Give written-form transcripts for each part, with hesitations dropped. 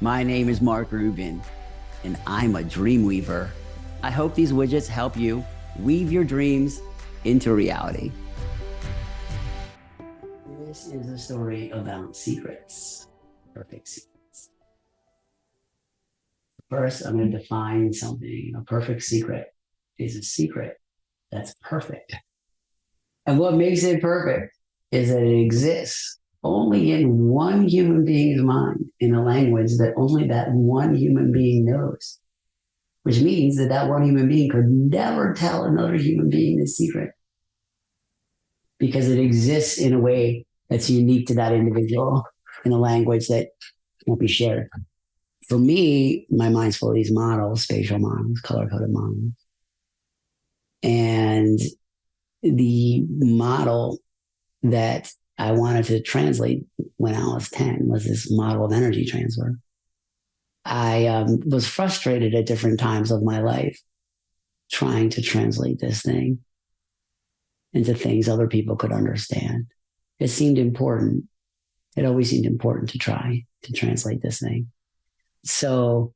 My name is Mark Rubin, and I'm a dream weaver. I hope these widgets help you weave your dreams into reality. This is a story about secrets, perfect secrets. First, I'm going to define something. A perfect secret is a secret that's perfect. And what makes it perfect is that it exists only in one human being's mind, in a language that only that one human being knows, which means that that one human being could never tell another human being the secret because it exists in a way that's unique to that individual in a language that won't be shared. For me, my mind's full of these models, spatial models, color-coded models. And the model that I wanted to translate when I was 10 was this model of energy transfer. I was frustrated at different times of my life trying to translate this thing into things other people could understand. It seemed important. It always seemed important to try to translate this thing. So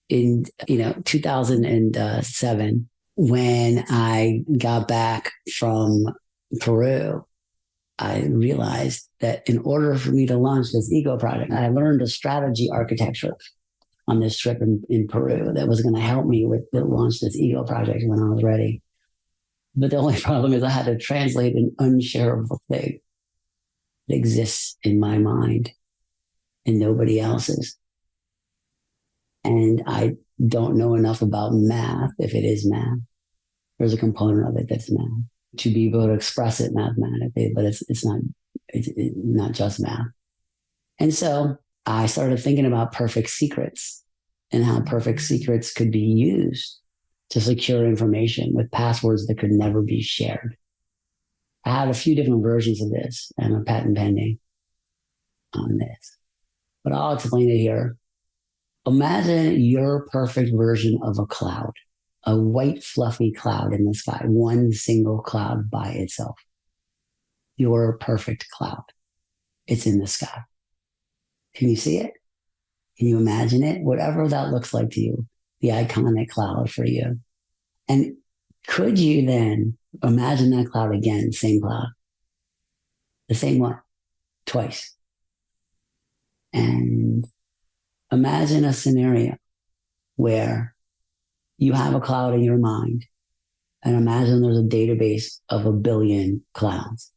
in 2007, when I got back from Peru, I realized that in order for me to launch this ego project, I learned a strategy architecture on this trip in Peru that was going to help me to launch this ego project when I was ready. But the only problem is I had to translate an unshareable thing that exists in my mind and nobody else's. And I don't know enough about math, if it is math. There's a component of it that's math, to be able to express it mathematically, but it's not just math. And so I started thinking about perfect secrets and how perfect secrets could be used to secure information with passwords that could never be shared. I had a few different versions of this and a patent pending on this, but I'll explain it here. Imagine your perfect version of a cloud, a white fluffy cloud in the sky, one single cloud by itself. Your perfect cloud. It's in the sky. Can you see it? Can you imagine it? Whatever that looks like to you, the iconic cloud for you. And could you then imagine that cloud again, same cloud, the same one, twice? And imagine a scenario where you have a cloud in your mind, and imagine there's a database of 1 billion clouds.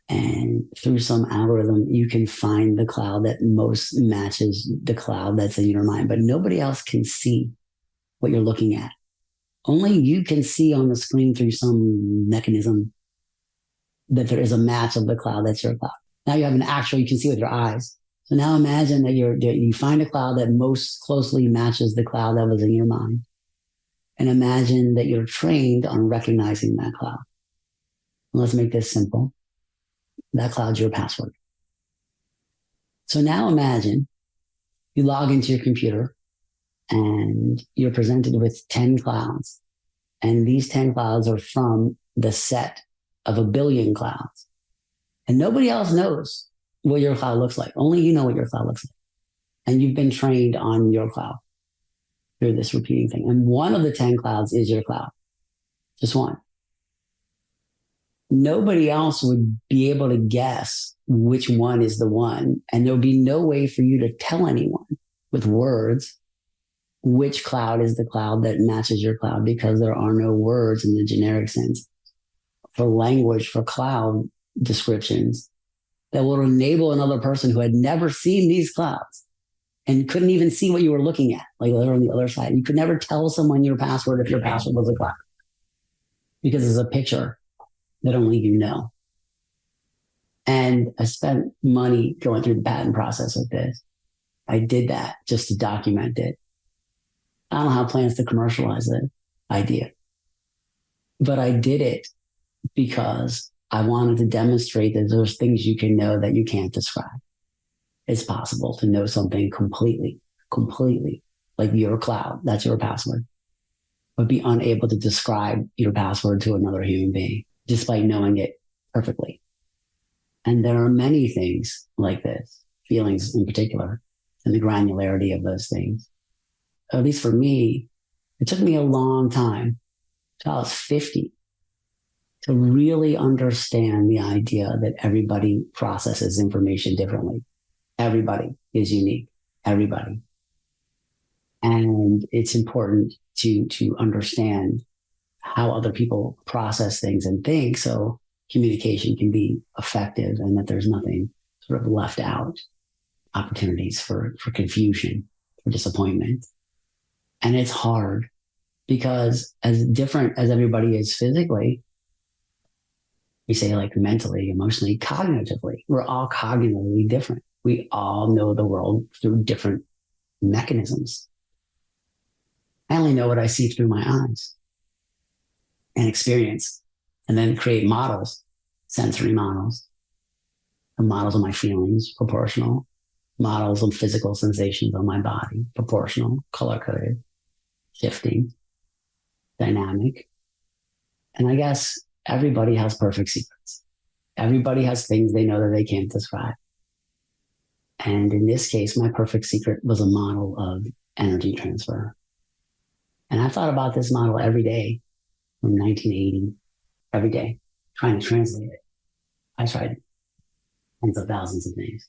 And through some algorithm, you can find the cloud that most matches the cloud that's in your mind, but nobody else can see what you're looking at. Only you can see on the screen through some mechanism that there is a match of the cloud that's your cloud. Now you have an actual, you can see with your eyes. So now imagine that you find a cloud that most closely matches the cloud that was in your mind. And imagine that you're trained on recognizing that cloud. And let's make this simple. That cloud's your password. So now imagine you log into your computer and you're presented with 10 clouds. And these 10 clouds are from the set of 1 billion clouds. And nobody else knows what your cloud looks like. Only you know what your cloud looks like. And you've been trained on your cloud through this repeating thing. And one of the 10 clouds is your cloud. Just one. Nobody else would be able to guess which one is the one. And there would be no way for you to tell anyone with words which cloud is the cloud that matches your cloud, because there are no words in the generic sense for language, for cloud descriptions that will enable another person who had never seen these clouds and couldn't even see what you were looking at, like they're on the other side. You could never tell someone your password if your password was a cloud, because it's a picture that only you know. And I spent money going through the patent process with this. I did that just to document it. I don't have plans to commercialize the idea, but I did it because I wanted to demonstrate that there's things you can know that you can't describe. It's possible to know something completely, like your cloud, that's your password, but be unable to describe your password to another human being, despite knowing it perfectly. And there are many things like this, feelings in particular, and the granularity of those things. At least for me, it took me a long time, till I was 50, to really understand the idea that everybody processes information differently. Everybody is unique. Everybody. And it's important to understand how other people process things and think, so communication can be effective and that there's nothing sort of left out, opportunities for confusion, for disappointment. And it's hard because as different as everybody is physically, we say like mentally, emotionally, cognitively, we're all cognitively different. We all know the world through different mechanisms. I only know what I see through my eyes and experience, and then create models, sensory models, the models of my feelings, proportional, models of physical sensations on my body, proportional, color coded, shifting, dynamic. And I guess everybody has perfect secrets. Everybody has things they know that they can't describe. And in this case, my perfect secret was a model of energy transfer. And I thought about this model every day from 1980, every day, trying to translate it. I tried tens of thousands of things,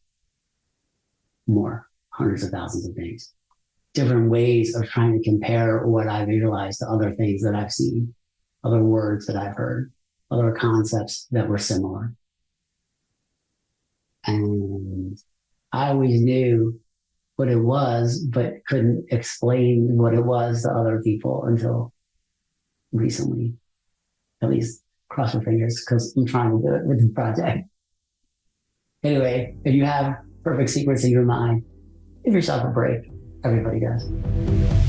more, hundreds of thousands of things, different ways of trying to compare what I've visualized to other things that I've seen, other words that I've heard, other concepts that were similar. And I always knew what it was, but couldn't explain what it was to other people until recently. At least cross your fingers, because I'm trying to do it with this project. Anyway, if you have perfect secrets in your mind, give yourself a break. Everybody does.